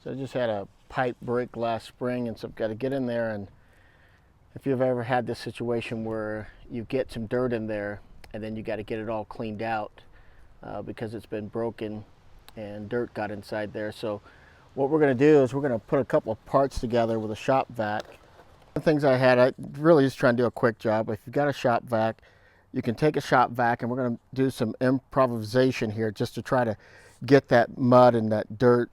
So I just had a pipe break last spring, and so I've got to get in there. And if you've ever had this situation where you get some dirt in there and then you got to get it all cleaned out because it's been broken and dirt got inside there. So what we're going to do is we're going to put a couple of parts together with a shop vac. The things I had, I really just trying to do a quick job. If you've got a shop vac, you can take a shop vac, and we're going to do some improvisation here just to try to get that mud and that dirt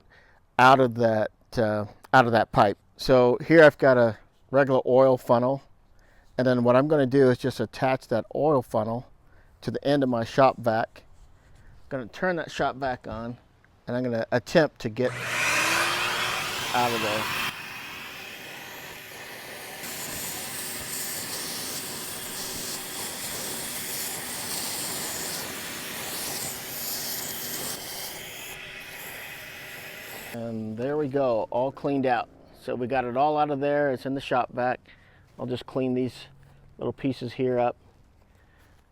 out of that pipe. So here I've got a regular oil funnel, and then what I'm going to do is just attach that oil funnel to the end of my shop vac. I'm going to turn that shop vac on, and I'm going to attempt to get out of there. And there we go, all cleaned out. So we got it all out of there. It's in the shop vac. I'll just clean these little pieces here up,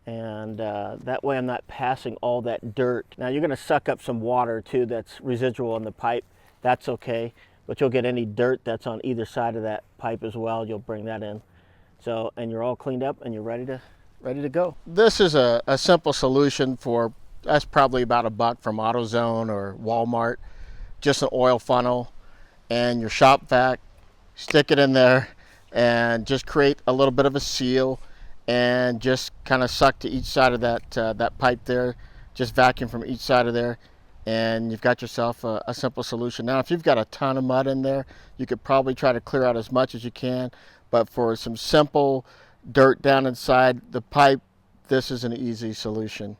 and that way I'm not passing all that dirt. Now you're going to suck up some water too that's residual in the pipe. That's okay, but you'll get any dirt that's on either side of that pipe as well. You'll bring that in. So, and you're all cleaned up and you're ready to go. This is a simple solution for, that's probably about $1 from AutoZone or Walmart. Just an oil funnel and your shop vac, stick it in there and just create a little bit of a seal and just kind of suck to each side of that pipe there, just vacuum from each side of there, and you've got yourself a simple solution. Now if you've got a ton of mud in there, you could probably try to clear out as much as you can, but for some simple dirt down inside the pipe, this is an easy solution.